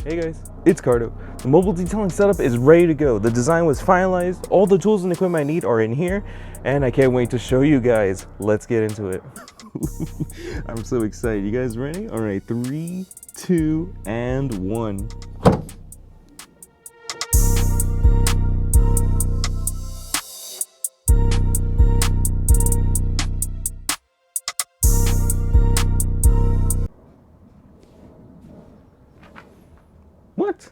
Hey guys, it's Cardo. The mobile detailing setup is ready to go. The design was finalized, all the tools and equipment I need are in here, and I can't wait to show you guys. Let's get into it. I'm so excited. You guys ready? All right, 3, 2, and 1. What?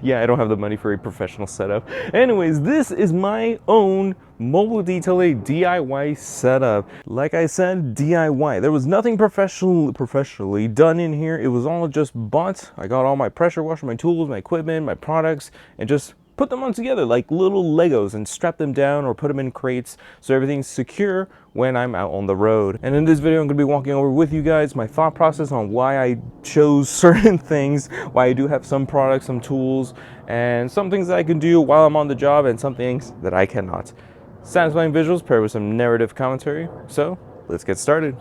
Yeah, I don't have the money for a professional setup. Anyways, this is my own mobile detailing DIY setup. Like I said, DIY. There was nothing professionally done in here. It was all just bought. I got all my pressure washer, my tools, my equipment, my products, and just put them on together like little Legos and strap them down or put them in crates so everything's secure when I'm out on the road. And in this video, I'm gonna be walking over with you guys my thought process on why I chose certain things, why I do have some products, some tools, and some things that I can do while I'm on the job and some things that I cannot. Satisfying visuals paired with some narrative commentary. So let's get started.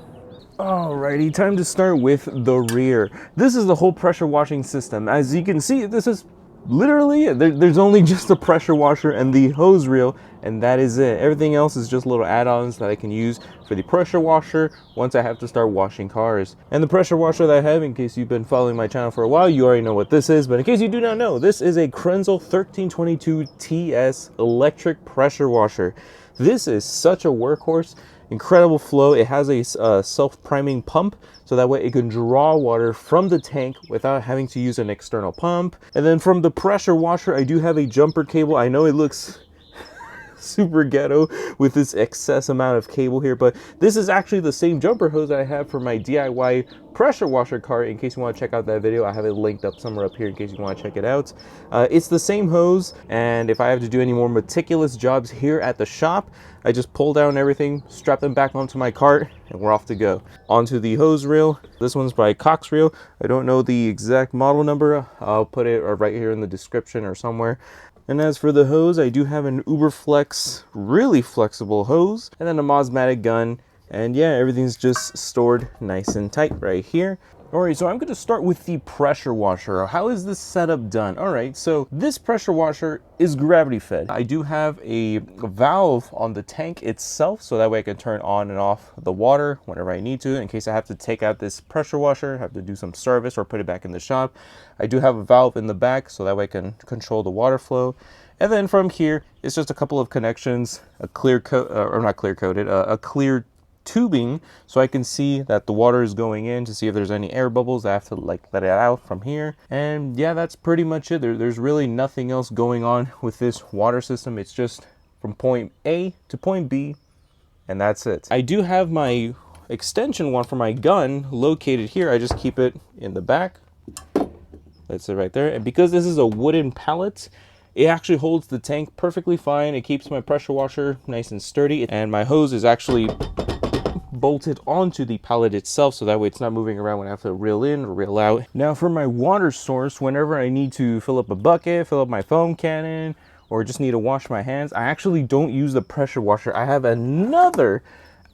Alrighty, time to start with the rear. This is the whole pressure washing system. As you can see, this is literally it. There's only just a pressure washer and the hose reel, and that is it. Everything else is just little add-ons that I can use for the pressure washer once I have to start washing cars. And the pressure washer that I have, in case you've been following my channel for a while, you already know what this is, but in case you do not know, this is a Krenzel 1322 TS electric pressure washer. This is such a workhorse. Incredible flow. It has a self-priming pump, so that way it can draw water from the tank without having to use an external pump. And then from the pressure washer, I do have a jumper cable. I know it looks super ghetto with this excess amount of cable here, but this is actually the same jumper hose I have for my DIY pressure washer cart. In case you want to check out that video, I have it linked up somewhere up here in case you want to check it out. It's the same hose, and if I have to do any more meticulous jobs here at the shop, I just pull down everything, strap them back onto my cart, and we're off to go. Onto the hose reel. This one's by Cox Reel. I don't know the exact model number. I'll put it right here in the description or somewhere. And as for the hose, I do have an Uberflex, really flexible hose, and then a Mosmatic gun. And yeah, everything's just stored nice and tight right here. Alright, so I'm going to start with the pressure washer. How is this setup done? Alright, so this pressure washer is gravity fed. I do have a valve on the tank itself, so that way I can turn on and off the water whenever I need to. In case I have to take out this pressure washer, have to do some service or put it back in the shop, I do have a valve in the back, so that way I can control the water flow. And then from here, it's just a couple of connections, a clear coat, or not clear coated, a clear tubing, so I can see that the water is going in to see if there's any air bubbles. I have to like let it out from here. And yeah, that's pretty much it. There's really nothing else going on with this water system. It's just from point A to point B, and that's it. I do have my extension one for my gun located here. I just keep it in the back. That's it right there. And because this is a wooden pallet, it actually holds the tank perfectly fine. It keeps my pressure washer nice and sturdy, and my hose is actually bolted onto the pallet itself, so that way it's not moving around when I have to reel in or reel out. Now for my water source, whenever I need to fill up a bucket, fill up my foam cannon, or just need to wash my hands, I actually don't use the pressure washer. I have another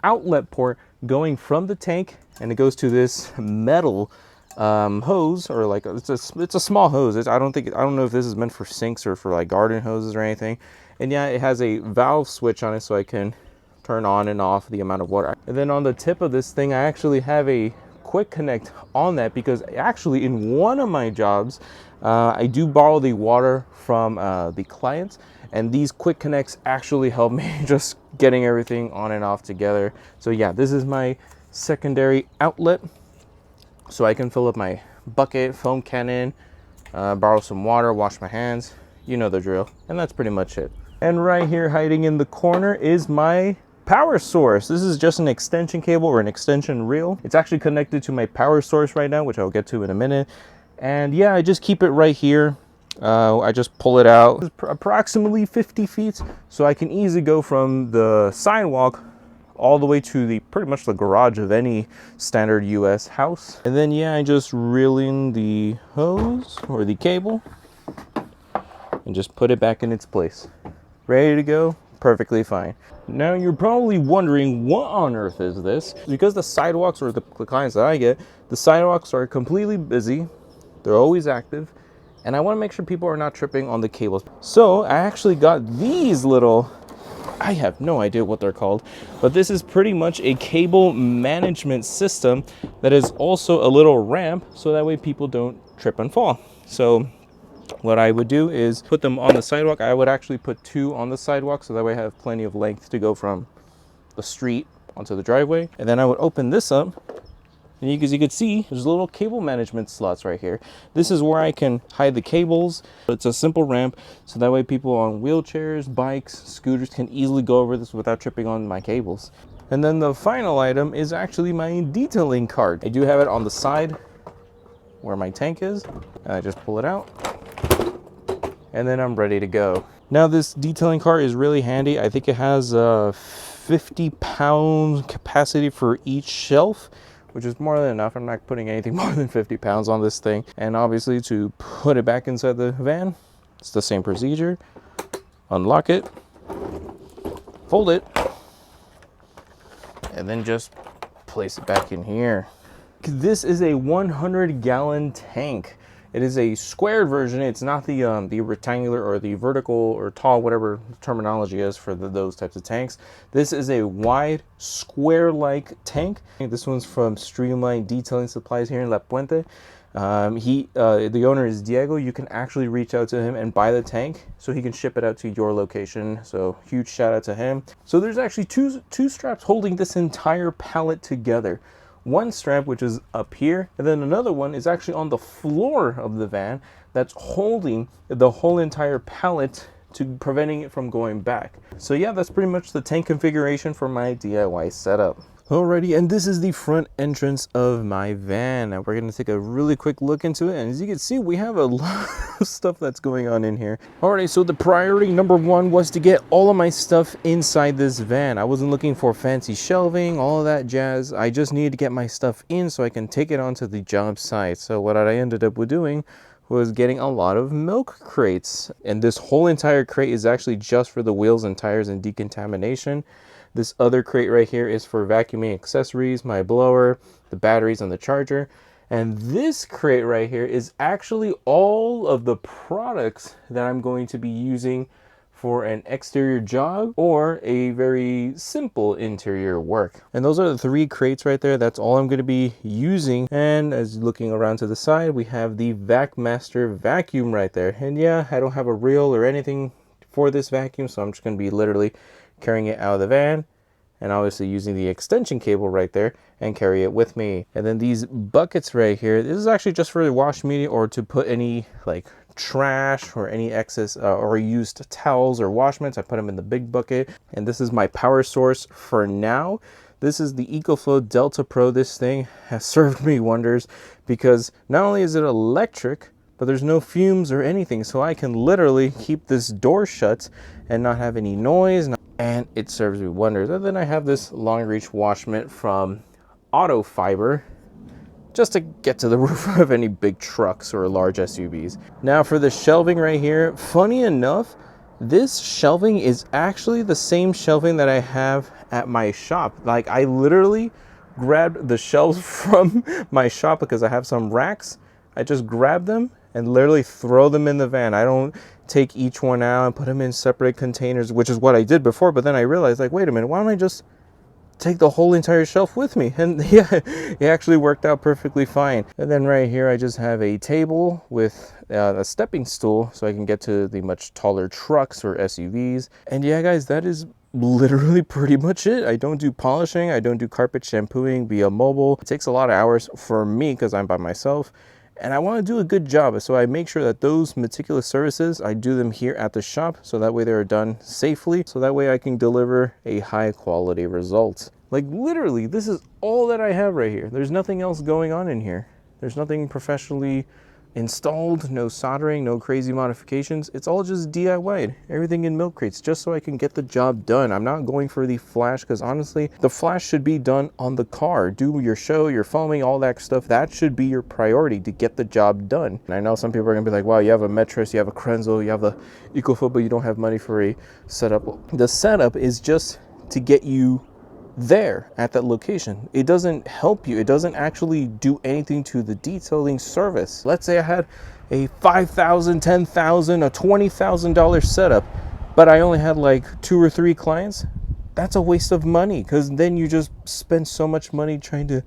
outlet port going from the tank, and it goes to this metal hose, or like it's a small hose. I don't know if this is meant for sinks or for like garden hoses or anything. And yeah, it has a valve switch on it, so I can turn on and off the amount of water. And then on the tip of this thing, I actually have a quick connect on that, because actually in one of my jobs, I do borrow the water from the clients, and these quick connects actually help me just getting everything on and off together. So yeah, this is my secondary outlet, so I can fill up my bucket, foam cannon, borrow some water, wash my hands, you know the drill. And that's pretty much it. And right here hiding in the corner is my power source. This is just an extension cable or an extension reel. It's actually connected to my power source right now, which I'll get to in a minute. And yeah, I just keep it right here. I just pull it out. It's approximately 50 feet, so I can easily go from the sidewalk all the way to the pretty much the garage of any standard US house. And then yeah, I just reel in the hose or the cable and just put it back in its place. Ready to go. perfectly fine. Now you're probably wondering, what on earth is this? Because the sidewalks, or the clients that I get, the sidewalks are completely busy. They're always active. And I want to make sure people are not tripping on the cables. So I actually got these little, I have no idea what they're called, but this is pretty much a cable management system that is also a little ramp, so that way people don't trip and fall. So what I would do is put them on the sidewalk. I would actually put 2 on the sidewalk, so that way I have plenty of length to go from the street onto the driveway. And then I would open this up, and as you can see, there's little cable management slots right here. This is where I can hide the cables. It's a simple ramp, so that way people on wheelchairs, bikes, scooters can easily go over this without tripping on my cables. And then the final item is actually my detailing cart. I do have it on the side where my tank is, and I just pull it out, and then I'm ready to go. Now this detailing cart is really handy. I think it has a 50-pound capacity for each shelf, which is more than enough. I'm not putting anything more than 50 pounds on this thing. And obviously to put it back inside the van, it's the same procedure. Unlock it, fold it, and then just place it back in here. This is a 100-gallon tank. It is a squared version. It's not the rectangular or the vertical or tall, whatever terminology is for those types of tanks. This is a wide, square-like tank. This one's from Streamline Detailing Supplies here in La Puente. The owner is Diego. You can actually reach out to him and buy the tank so he can ship it out to your location. So huge shout out to him. So there's actually two straps holding this entire pallet together. One strap, which is up here, and then another one is actually on the floor of the van that's holding the whole entire pallet, to preventing it from going back. So yeah, that's pretty much the tank configuration for my DIY setup. Alrighty, and this is the front entrance of my van. Now we're going to take a really quick look into it, and as you can see, we have a lot of stuff that's going on in here. Alrighty, so the priority number 1 was to get all of my stuff inside this van. I wasn't looking for fancy shelving, all of that jazz. I just needed to get my stuff in so I can take it onto the job site. So what I ended up with doing was getting a lot of milk crates, and this whole entire crate is actually just for the wheels and tires and decontamination. This other crate right here is for vacuuming accessories, my blower, the batteries, and the charger. And this crate right here is actually all of the products that I'm going to be using for an exterior job or a very simple interior work. And those are the 3 crates right there. That's all I'm going to be using. And as looking around to the side, we have the VacMaster vacuum right there. And yeah, I don't have a reel or anything for this vacuum, so I'm just going to be literally carrying it out of the van, and obviously using the extension cable right there and carry it with me. And then these buckets right here, this is actually just for the wash media or to put any like trash or any excess or used towels or wash mitts. I put them in the big bucket. And this is my power source for now. This is the EcoFlow Delta Pro. This thing has served me wonders because not only is it electric, but there's no fumes or anything, so I can literally keep this door shut and not have any noise, and it serves me wonders. And then I have this long reach wash mitt from Auto Fiber, just to get to the roof of any big trucks or large SUVs. Now for the shelving right here, funny enough, this shelving is actually the same shelving that I have at my shop. Like, I literally grabbed the shelves from my shop because I have some racks. I just grab them and literally throw them in the van. I don't take each one out and put them in separate containers, which is what I did before. But then I realized, like, wait a minute, why don't I just take the whole entire shelf with me? And yeah, it actually worked out perfectly fine. And then right here, I just have a table with a stepping stool so I can get to the much taller trucks or SUVs. And yeah, guys, that is literally pretty much it. I don't do polishing. I don't do carpet shampooing via mobile. It takes a lot of hours for me because I'm by myself. And I want to do a good job, so I make sure that those meticulous services, I do them here at the shop, so that way they're done safely, so that way I can deliver a high quality result. Like, literally, this is all that I have right here. There's nothing else going on in here. There's nothing professionally installed, no soldering, no crazy modifications. It's all just DIY'd, everything in milk crates, just so I can get the job done. I'm not going for the flash, because honestly, the flash should be done on the car. Do your show, your foaming, all that stuff. That should be your priority to get the job done. And I know some people are gonna be like, wow, you have a Metris, you have a Krenzel, you have the EcoFoot, but you don't have money for a setup. The setup is just to get you there at that location. It doesn't help you. It doesn't actually do anything to the detailing service. Let's say I had a $5,000, $10,000, a $20,000 setup, but I only had like 2 or 3 clients. That's a waste of money, because then you just spend so much money trying to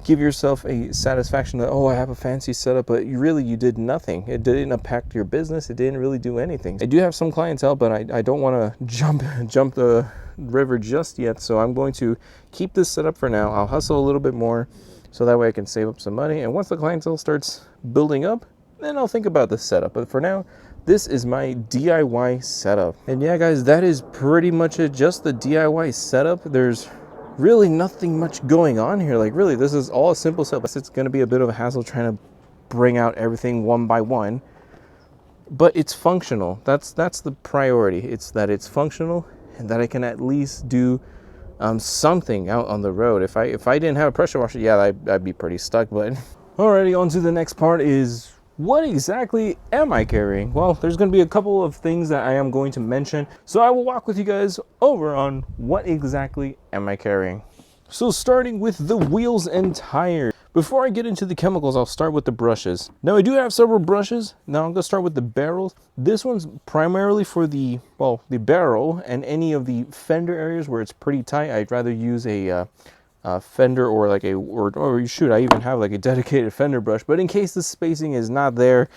give yourself a satisfaction that, oh, I have a fancy setup, but you did nothing. It didn't impact your business. It didn't really do anything. I do have some clientele, but I don't want to jump the river just yet, so I'm going to keep this set up for now. I'll hustle a little bit more so that way I can save up some money, and once the clientele starts building up, then I'll think about this setup. But for now, this is my DIY setup. And yeah, guys, that is pretty much it. Just the DIY setup. There's really nothing much going on here. Like, really, this is all a simple setup. It's going to be a bit of a hassle trying to bring out everything one by one, but it's functional. That's the priority. It's that it's functional and that I can at least do something out on the road. If I didn't have a pressure washer, yeah, I'd be pretty stuck. But alrighty, on to the next part is, what exactly am I carrying? Well, there's going to be a couple of things that I am going to mention, so I will walk with you guys over on what exactly am I carrying. So starting with the wheels and tires. Before I get into the chemicals, I'll start with the brushes. Now, I do have several brushes. Now I'm going to start with the barrels. This one's primarily for the barrel and any of the fender areas where it's pretty tight. I'd rather use a fender or like or shoot, I even have like a dedicated fender brush. But in case the spacing is not there,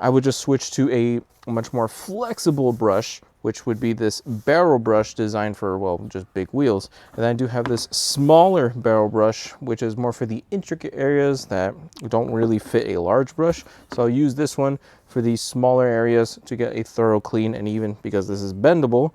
I would just switch to a much more flexible brush, which would be this barrel brush designed for, well, just big wheels. And then I do have this smaller barrel brush, which is more for the intricate areas that don't really fit a large brush. So I'll use this one for these smaller areas to get a thorough clean. And even because this is bendable,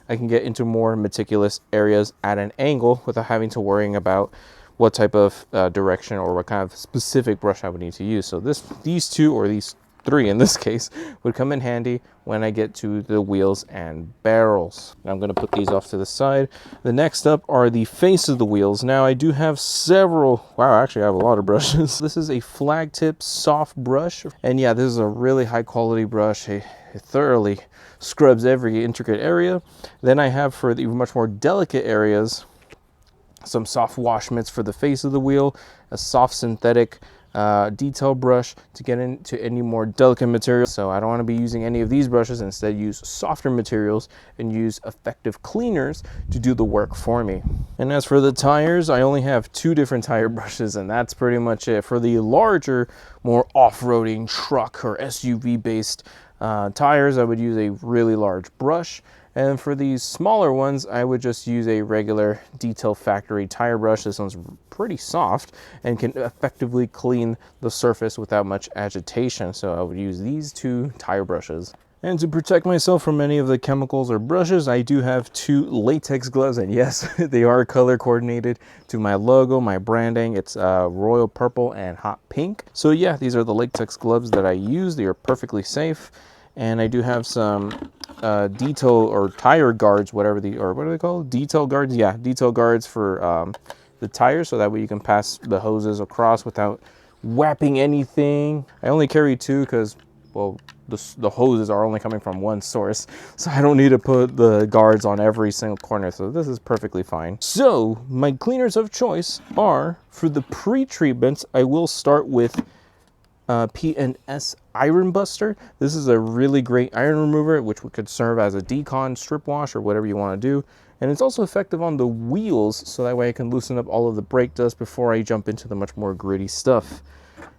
I can get into more meticulous areas at an angle without having to worrying about what type of direction or what kind of specific brush I would need to use. So these two, or these 3 in this case, would come in handy when I get to the wheels and barrels. Now I'm going to put these off to the side. The next up are the face of the wheels. Now I do have several, wow, actually I have a lot of brushes. This is a flag tip soft brush, and yeah, this is a really high quality brush. It thoroughly scrubs every intricate area. Then I have, for the much more delicate areas, some soft wash mitts for the face of the wheel, a soft synthetic detail brush to get into any more delicate material. So I don't want to be using any of these brushes. Instead, use softer materials and use effective cleaners to do the work for me. And as for the tires, I only have 2 different tire brushes, and that's pretty much it. For the larger, more off-roading truck or SUV based tires, I would use a really large brush. And for these smaller ones, I would just use a regular Detail Factory tire brush. This one's pretty soft and can effectively clean the surface without much agitation. So I would use these 2 tire brushes. And to protect myself from any of the chemicals or brushes, I do have 2 latex gloves. And yes, they are color coordinated to my logo, my branding. It's royal purple and hot pink. So yeah, these are the latex gloves that I use. They are perfectly safe. And I do have some detail or tire guards, what are they called? Detail guards? Yeah, detail guards for the tires, so that way you can pass the hoses across without whapping anything. I only carry 2 because, well, the hoses are only coming from one source, so I don't need to put the guards on every single corner, so this is perfectly fine. So my cleaners of choice are, for the pre-treatments, I will start with P&S Iron Buster. This is a really great iron remover, which could serve as a decon, strip wash, or whatever you want to do. And it's also effective on the wheels, so that way I can loosen up all of the brake dust before I jump into the much more gritty stuff.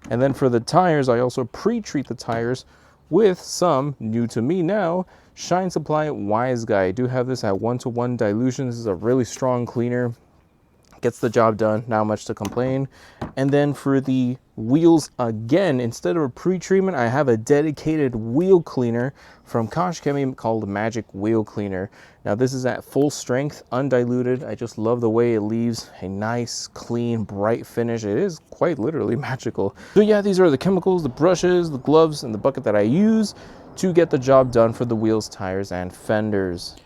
And then for the tires, I also pre-treat the tires with some, new to me now, Shine Supply Wise Guy. I do have this at 1:1 dilution. This is a really strong cleaner. Gets the job done, not much to complain. And then for the wheels, again, instead of a pre-treatment, I have a dedicated wheel cleaner from Cubbies called the Magic Wheel Cleaner. Now this is at full strength, undiluted. I just love the way it leaves a nice, clean, bright finish. It is quite literally magical. So yeah, these are the chemicals, the brushes, the gloves, and the bucket that I use to get the job done for the wheels, tires, and fenders.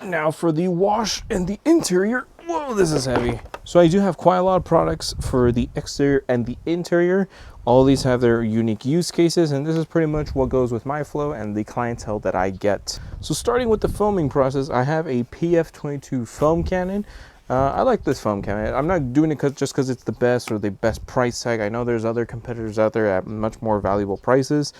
Now for the wash and the interior. Whoa, this is heavy. So I do have quite a lot of products for the exterior and the interior. All these have their unique use cases, and this is pretty much what goes with my flow and the clientele that I get. So starting with the foaming process, I have a PF22 foam cannon. I like this foam cannon. I'm not doing it just because it's the best or the best price tag. I know there's other competitors out there at much more valuable prices,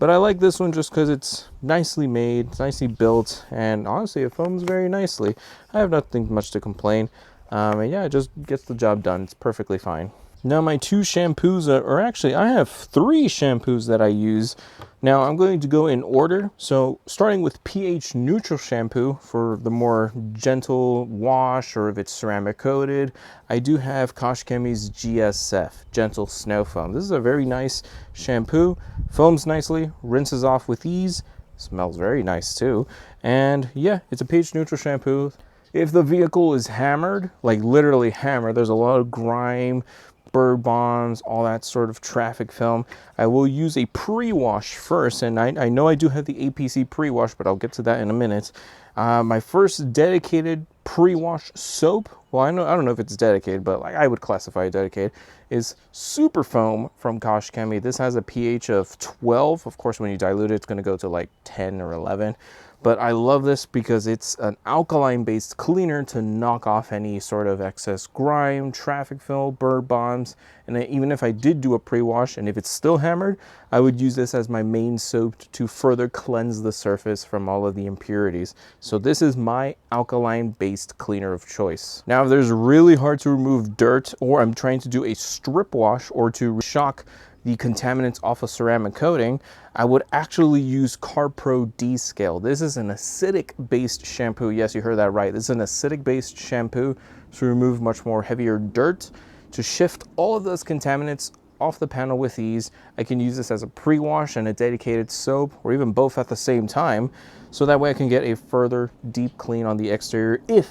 but I like this one just because it's nicely made, it's nicely built, and honestly, it foams very nicely. I have nothing much to complain. And yeah, it just gets the job done. It's perfectly fine. Now my two shampoos or actually I have 3 shampoos that I use. Now I'm going to go in order. So starting with pH neutral shampoo for the more gentle wash, or if it's ceramic coated, I do have Cubbies GSF, Gentle Snow Foam. This is a very nice shampoo. Foams nicely, rinses off with ease, smells very nice too. And yeah, it's a pH neutral shampoo. If the vehicle is hammered, like literally hammered, there's a lot of grime, bird bombs, all that sort of traffic film, I will use a pre-wash first. And I know I do have the APC pre-wash, but I'll get to that in a minute. My first dedicated pre-wash soap, well, I don't know if it's dedicated, but like I would classify it dedicated, is Super Foam from Cubbies. This has a pH of 12. Of course, when you dilute it, it's going to go to like 10 or 11. But I love this because it's an alkaline-based cleaner to knock off any sort of excess grime, traffic fill, bird bombs. And then even if I did do a pre-wash and if it's still hammered, I would use this as my main soap to further cleanse the surface from all of the impurities. So this is my alkaline-based cleaner of choice. Now, if there's really hard to remove dirt, or I'm trying to do a strip wash or to shock the contaminants off a ceramic coating, I would actually use CarPro D-Scale. This is an acidic-based shampoo. Yes, you heard that right. This is an acidic-based shampoo to remove much more heavier dirt, to shift all of those contaminants off the panel with ease. I can use this as a pre-wash and a dedicated soap, or even both at the same time, so that way I can get a further deep clean on the exterior if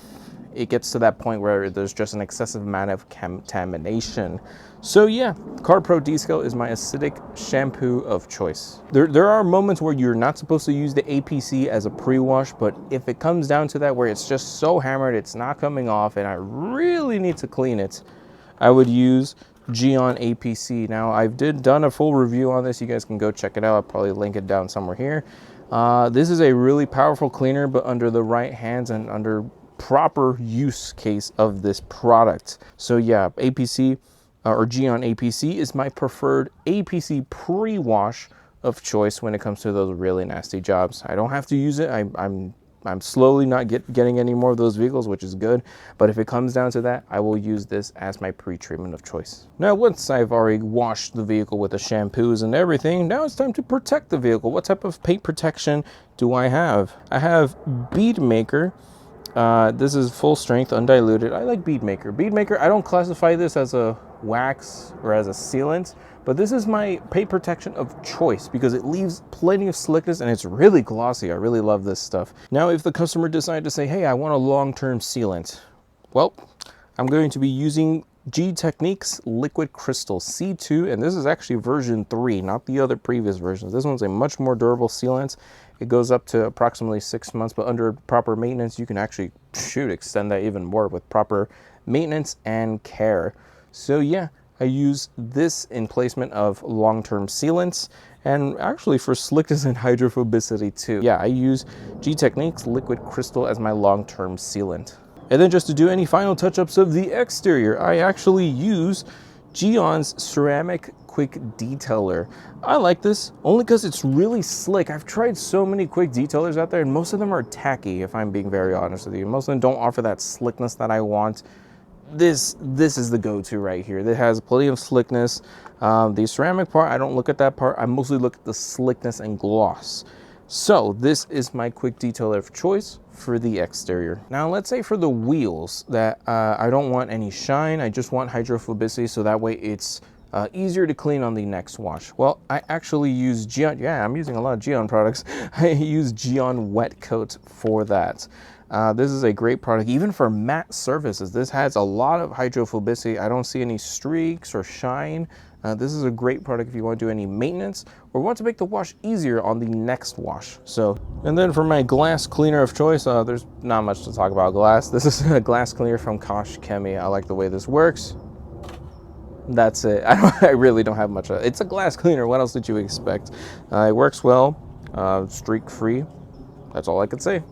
it gets to that point where there's just an excessive amount of contamination. So yeah, CarPro D-Scale is my acidic shampoo of choice. There are moments where you're not supposed to use the APC as a pre-wash, but if it comes down to that where it's just so hammered, it's not coming off, and I really need to clean it, I would use Geon APC. Now, I've done a full review on this. You guys can go check it out. I'll probably link it down somewhere here. This is a really powerful cleaner, but under the right hands and under proper use case of this product. So yeah, APC or Geon APC is my preferred APC pre-wash of choice when it comes to those really nasty jobs. I don't have to use it. I'm slowly not getting any more of those vehicles, which is good. But if it comes down to that, I will use this as my pre-treatment of choice. Now, once I've already washed the vehicle with the shampoos and everything, now it's time to protect the vehicle. What type of paint protection do I have? I have Bead Maker. This is full strength, undiluted. I like Bead Maker. Bead Maker, I don't classify this as a wax or as a sealant, but this is my paint protection of choice because it leaves plenty of slickness and it's really glossy. I really love this stuff. Now, if the customer decided to say, hey, I want a long-term sealant, well, I'm going to be using G Techniques Liquid Crystal C2, and this is actually version 3, not the other previous versions. This one's a much more durable sealant. It goes up to approximately 6 months, but under proper maintenance, you can actually, extend that even more with proper maintenance and care. So yeah, I use this in placement of long-term sealants, and actually for slickness and hydrophobicity too. Yeah, I use G Techniques Liquid Crystal as my long-term sealant. And then just to do any final touch-ups of the exterior, I actually use Geon's Ceramic Quick Detailer. I like this only because it's really slick. I've tried so many quick detailers out there, and most of them are tacky, if I'm being very honest with you. Most of them don't offer that slickness that I want. This is the go-to right here. It has plenty of slickness. The ceramic part, I don't look at that part. I mostly look at the slickness and gloss. So this is my quick detailer of choice for the exterior. Now let's say for the wheels that I don't want any shine, I just want hydrophobicity, so that way it's easier to clean on the next wash. Well, I actually use Geon, yeah, I'm using a lot of Geon products. I use Geon Wet Coat for that. This is a great product, even for matte surfaces. This has a lot of hydrophobicity. I don't see any streaks or shine. This is a great product if you want to do any maintenance or want to make the wash easier on the next wash. So, and then for my glass cleaner of choice, there's not much to talk about glass. This is a glass cleaner from Cubbies. I like the way this works. That's it. I really don't have much. It's a glass cleaner. What else did you expect? It works well, streak free. That's all I could say.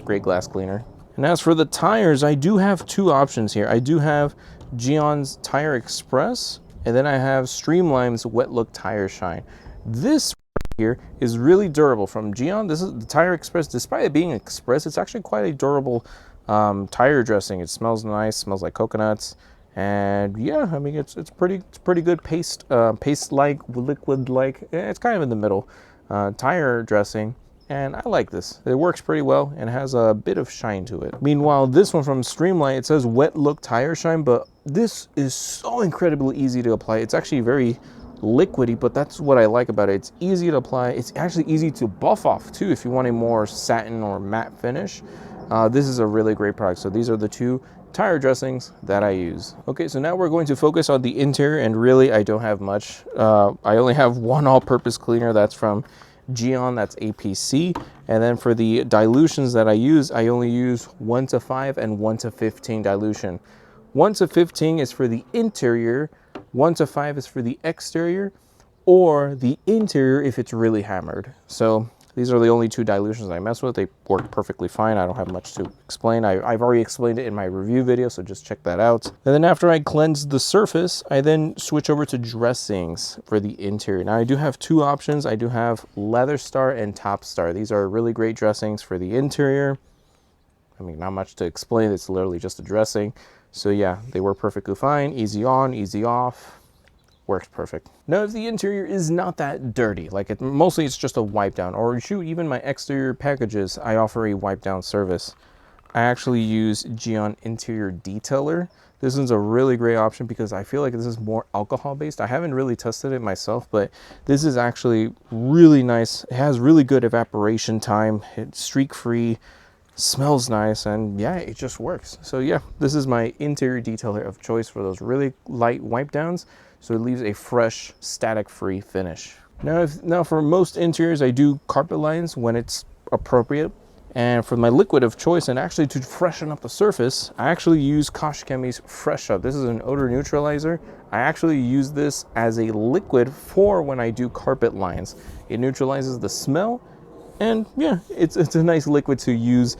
Great glass cleaner. And as for the tires, I do have two options here. I do have Geon's Tire Express, and then I have Streamline's Wet Look Tire Shine. This here is really durable from Geon. This is the Tire Express. Despite it being express, it's actually quite a durable tire dressing. It smells nice, smells like coconuts, and yeah, I mean it's pretty good paste like, liquid like. It's kind of in the middle tire dressing. And I like this. It works pretty well and has a bit of shine to it. Meanwhile, this one from Streamline, it says Wet Look Tire Shine, but this is so incredibly easy to apply. It's actually very liquidy, but that's what I like about it. It's easy to apply. It's actually easy to buff off too if you want a more satin or matte finish. This is a really great product. So these are the two tire dressings that I use. Okay, so now we're going to focus on the interior, and really I don't have much. I only have one all-purpose cleaner that's from Geon, that's APC, and then for the dilutions that I only use 1 to 5 and 1 to 15 dilution. 1 to 15 is for the interior, 1 to 5 is for the exterior, or the interior if it's really hammered. So these are the only two dilutions I mess with. They work perfectly fine. I don't have much to explain. I've already explained it in my review video, so just check that out. And then after I cleanse the surface, I then switch over to dressings for the interior. Now I do have two options. I do have Leather Star and Top Star. These are really great dressings for the interior. I mean, not much to explain. It's literally just a dressing. So yeah, they work perfectly fine. Easy on, easy off. Works perfect. Now, if the interior is not that dirty, like mostly it's just a wipe down, or shoot, even my exterior packages, I offer a wipe down service. I actually use Geon Interior Detailer. This one's a really great option because I feel like this is more alcohol based. I haven't really tested it myself, but this is actually really nice. It has really good evaporation time. It's streak free, smells nice, and yeah, it just works. So yeah, this is my interior detailer of choice for those really light wipe downs. So it leaves a fresh, static-free finish. Now for most interiors, I do carpet lines when it's appropriate. And for my liquid of choice, and actually to freshen up the surface, I actually use Cubbies Fresh Up. This is an odor neutralizer. I actually use this as a liquid for when I do carpet lines. It neutralizes the smell, and yeah, it's a nice liquid to use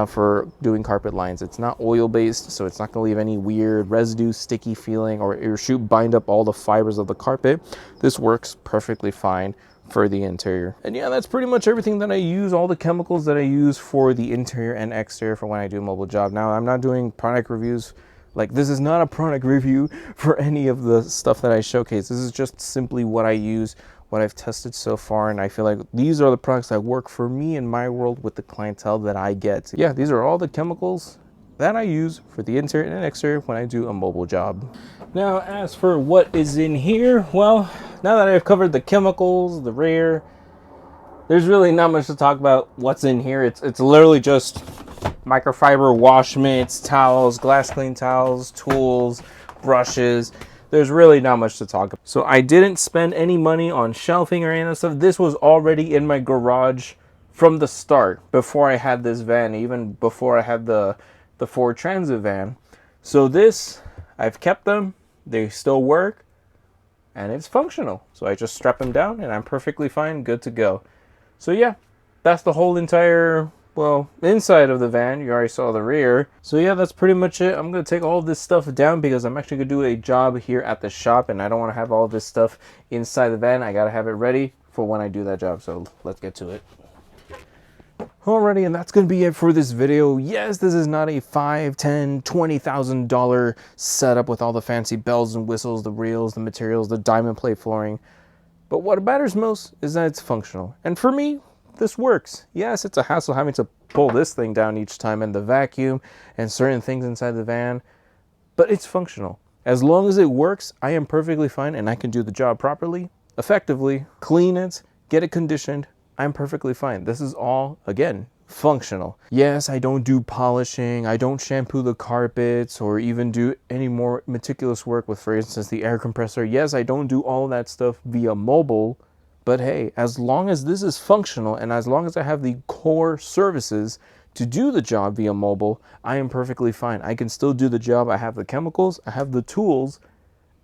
for doing carpet lines. It's not oil based, so it's not gonna leave any weird residue, sticky feeling, or bind up all the fibers of the carpet. This works perfectly fine for the interior. And yeah, that's pretty much everything that I use, all the chemicals that I use for the interior and exterior for when I do a mobile job. Now, I'm not doing product reviews. Like, this is not a product review for any of the stuff that I showcase. This is just simply what I use, what I've tested so far, and I feel like these are the products that work for me in my world with the clientele that I get. Yeah, these are all the chemicals that I use for the interior and exterior when I do a mobile job. Now, as for what is in here, well, now that I've covered the chemicals, the rear, there's really not much to talk about what's in here. It's literally just microfiber wash mitts, towels, glass clean towels, tools, brushes. There's really not much to talk about. So I didn't spend any money on shelving or any of that stuff. This was already in my garage from the start, before I had this van, even before I had the Ford Transit van. So this, I've kept them. They still work, and it's functional. So I just strap them down, and I'm perfectly fine, good to go. So yeah, that's the whole entire, well, inside of the van. You already saw the rear. So yeah, that's pretty much it. I'm going to take all this stuff down because I'm actually going to do a job here at the shop, and I don't want to have all this stuff inside the van. I got to have it ready for when I do that job. So let's get to it. Alrighty, and that's going to be it for this video. Yes, this is not a $5,000, $10,000, $20,000 setup with all the fancy bells and whistles, the reels, the materials, the diamond plate flooring. But what matters most is that it's functional. And for me, this works. Yes, it's a hassle having to pull this thing down each time, and the vacuum and certain things inside the van, but it's functional. As long as it works, I am perfectly fine, and I can do the job properly, effectively, clean it, get it conditioned. I'm perfectly fine. This is all, again, functional. Yes, I don't do polishing, I don't shampoo the carpets, or even do any more meticulous work with, for instance, the air compressor. Yes, I don't do all that stuff via mobile, but hey, as long as this is functional, and as long as I have the core services to do the job via mobile, I am perfectly fine. I can still do the job. I have the chemicals, I have the tools.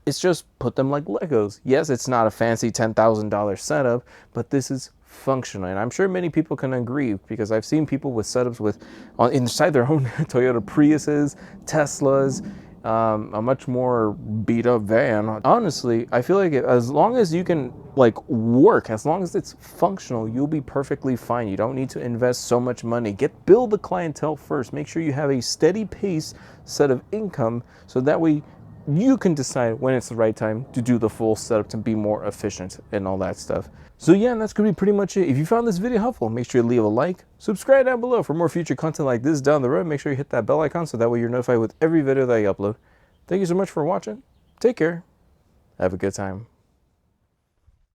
It's just put them like Legos. Yes, it's not a fancy $10,000 setup, but this is functional. And I'm sure many people can agree, because I've seen people with setups with inside their own Toyota Priuses, Teslas, a much more beat up van. Honestly, I feel like as long as you can like work, as long as it's functional, you'll be perfectly fine. You don't need to invest so much money. Build the clientele first. Make sure you have a steady pace set of income, so that way you can decide when it's the right time to do the full setup to be more efficient and all that stuff. So yeah, that's gonna be pretty much it. If you found this video helpful, make sure you leave a like, subscribe down below for more future content like this down the road. Make sure you hit that bell icon so that way you're notified with every video that I upload. Thank you so much for watching. Take care. Have a good time.